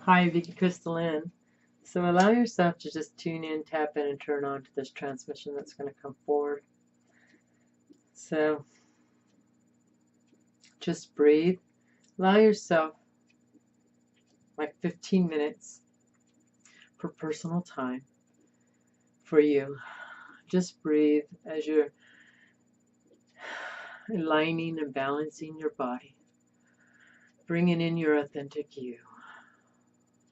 Hi, Vicky Crystal. So allow yourself to just tune in, tap in, and turn on to this transmission that's going to come forward. So just breathe. Allow yourself like 15 minutes for personal time for you. Just breathe as you're aligning and balancing your body, bringing in your authentic you,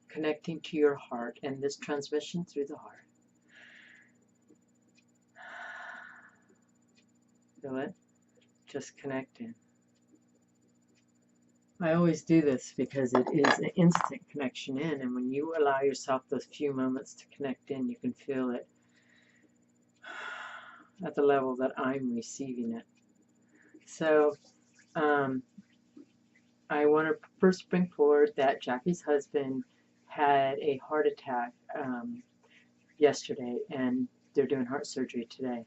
connecting to your heart and this transmission through the heart. Feel it? Just connect in. I always do this because it is an instant connection in, and when you allow yourself those few moments to connect in, you can feel it at the level that I'm receiving it. So I want to first bring forward that Jackie's husband had a heart attack yesterday, and they're doing heart surgery today.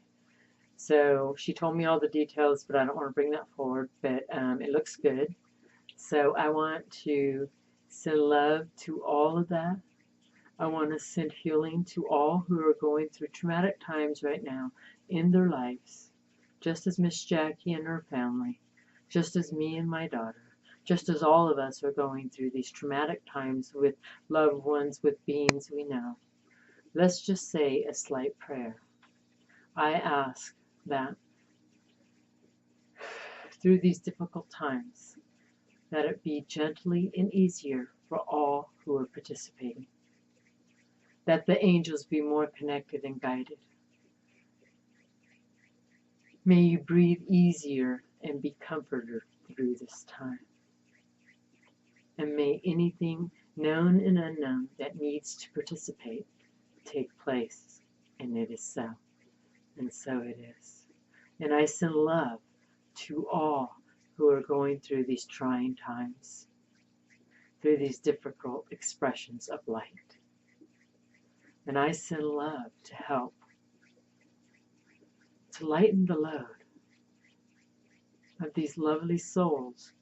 So she told me all the details, but I don't want to bring that forward, but it looks good. So I want to send love to all of that. I want to send healing to all who are going through traumatic times right now in their lives, just as Miss Jackie and her family, just as me and my daughter, just as all of us are going through these traumatic times with loved ones, with beings we know. Let's just say a slight prayer. I ask that through these difficult times, that it be gently and easier for all who are participating. That the angels be more connected and guided. May you breathe easier and be comforted through this time. And may anything known and unknown that needs to participate take place. And it is so. And so it is. And I send love to all who are going through these trying times, through these difficult expressions of light. And I send love to help, to lighten the load of these lovely souls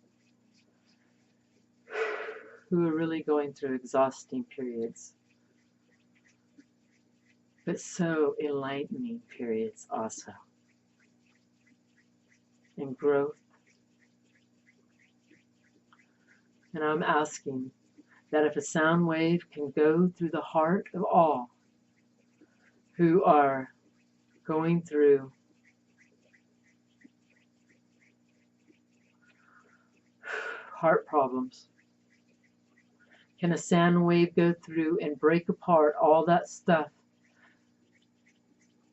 who are really going through exhausting periods, but so enlightening periods also, and growth. And I'm asking that if a sound wave can go through the heart of all who are going through heart problems, can a sound wave go through and break apart all that stuff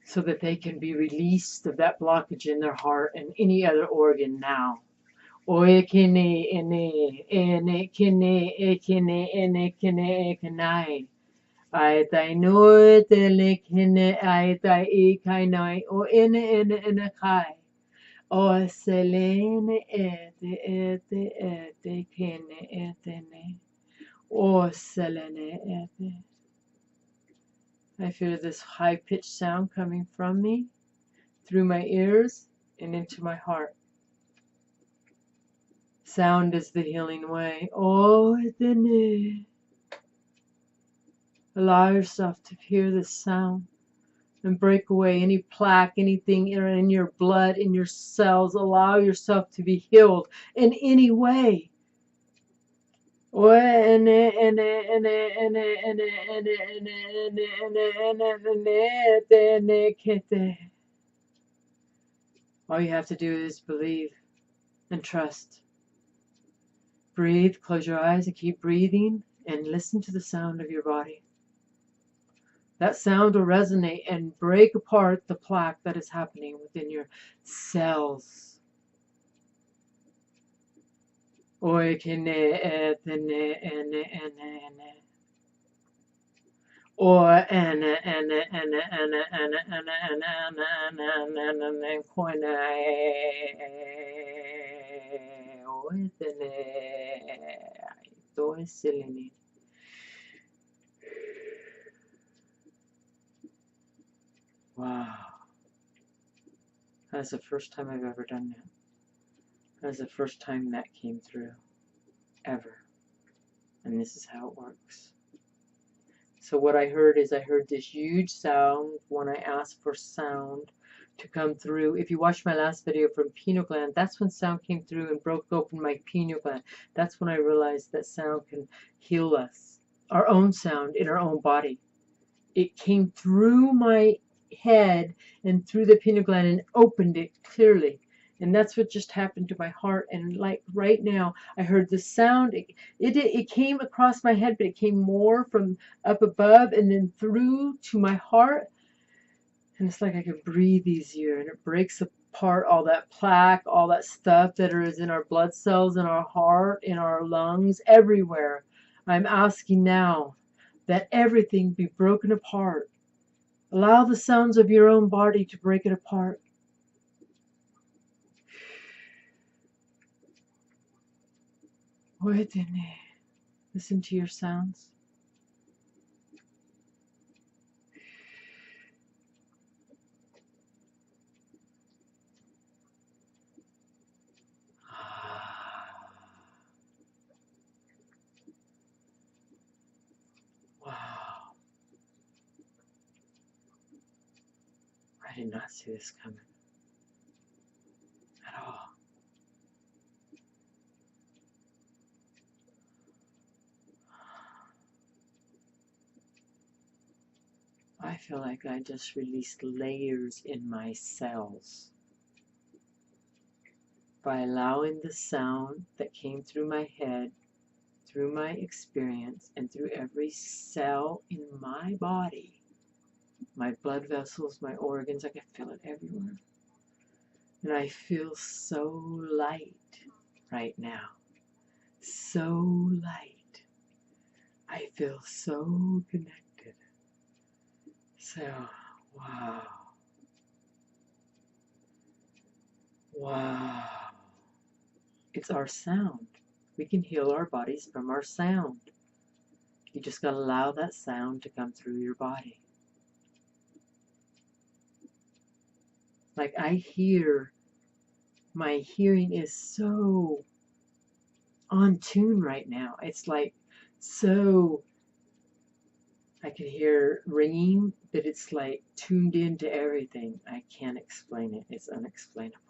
so that they can be released of that blockage in their heart and any other organ now? Oe kene ene kene ene kene ekanai. Ai tai no te le kene ai tai I kainai o ene kai. O selene ete kene etene. O selene ete. I feel this high-pitched sound coming from me, through my ears, and into my heart. Sound is the healing way. Oh, etene. Allow yourself to hear this sound and break away any plaque, anything in your blood, in your cells. Allow yourself to be healed in any way. All you have to do is believe and trust. Breathe, close your eyes and keep breathing and listen to the sound of your body. That sound will resonate and break apart the plaque that is happening within your cells. Oi kene etene ene ene ene. Or ene ene ene ene ene ene ene ene ene ene koine oetene ito silini. Wow. That's the first time I've ever done that. That's the first time that came through. Ever. And this is how it works. So what I heard is I heard this huge sound when I asked for sound to come through. If you watch my last video from pineal gland, that's when sound came through and broke open my pineal gland. That's when I realized that sound can heal us. Our own sound in our own body. It came through my head and through the pineal gland and opened it clearly. And that's what just happened to my heart. And like right now, I heard the sound. It came across my head, but it came more from up above and then through to my heart. And it's like I could breathe easier, and it breaks apart all that plaque, all that stuff that is in our blood cells, in our heart, in our lungs, everywhere. I'm asking now that everything be broken apart. Allow the sounds of your own body to break it apart. Listen to your sounds. Wow. I did not see this coming at all. I feel like I just released layers in my cells by allowing the sound that came through my head, through my experience, and through every cell in my body, my blood vessels, my organs. I can feel it everywhere. And I feel so light right now. So light. I feel so connected. So, wow. Wow. It's our sound. We can heal our bodies from our sound. You just got to allow that sound to come through your body. Like I hear, my hearing is so on tune right now. It's like so, I can hear ringing, but it's like tuned into everything. I can't explain it. It's unexplainable.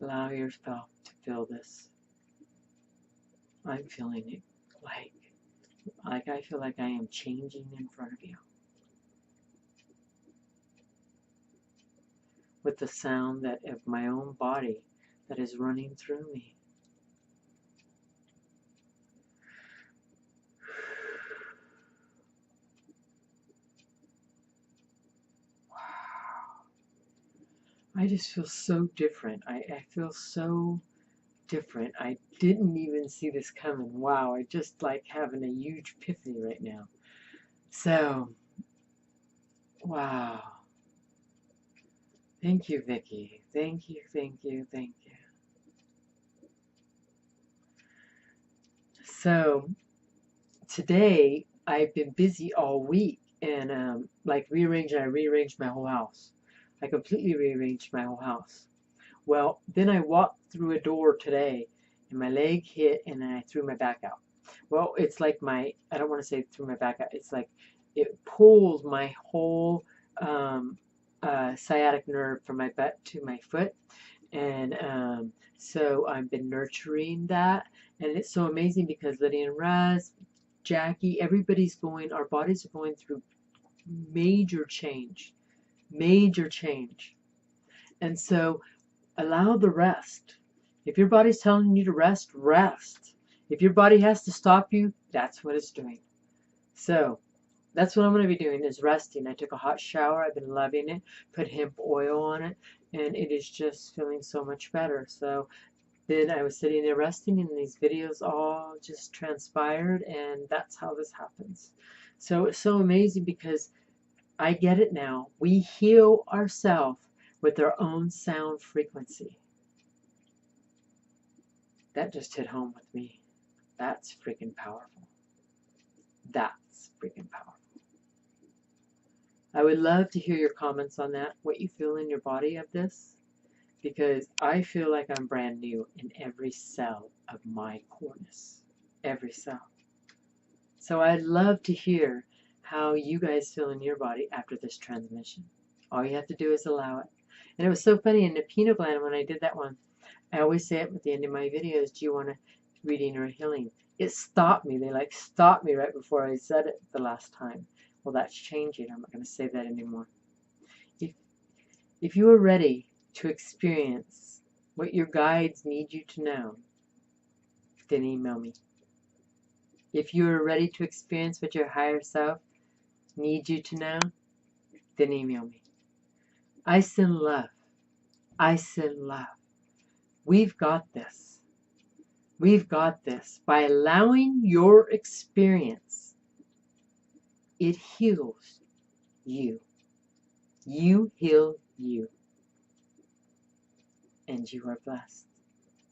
Allow yourself to feel this. I'm feeling it like I feel like I am changing in front of you. With the sound that of my own body that is running through me. Wow. I just feel so different. I feel so different. I didn't even see this coming. Wow, I just like having a huge epiphany right now. So, wow. Thank you, Vicki. Thank you, thank you, thank you. So, today I've been busy all week and like I rearranged my whole house. I completely rearranged my whole house. Well, then I walked through a door today and my leg hit and then I threw my back out. Well, it's like I don't want to say threw my back out, it's like it pulled my whole sciatic nerve from my butt to my foot. And so I've been nurturing that. And it's so amazing because Lydia and Raz, Jackie, our bodies are going through major change. Major change. And so allow the rest. If your body's telling you to rest, rest. If your body has to stop you, that's what it's doing. So that's what I'm going to be doing is resting. I took a hot shower. I've been loving it. Put hemp oil on it. And it is just feeling so much better. So then I was sitting there resting and these videos all just transpired. And that's how this happens. So it's so amazing because I get it now. We heal ourselves with our own sound frequency. That just hit home with me. That's freaking powerful. That's freaking powerful. I would love to hear your comments on that, what you feel in your body of this. because I feel like I'm brand new in every cell of my cornus. Every cell. So I'd love to hear how you guys feel in your body after this transmission. All you have to do is allow it. And it was so funny in the pineal gland when I did that one. I always say it at the end of my videos, do you want a reading or a healing? It stopped me. They like stopped me right before I said it the last time. Well, that's changing. I'm not going to say that anymore. If you are ready to experience what your guides need you to know, then email me. If you are ready to experience what your higher self needs you to know, then email me. I send love. I send love. We've got this. We've got this. By allowing your experience, it heals you. You heal you. And you are blessed.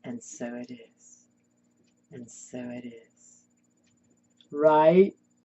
And so it is. And so it is. Right?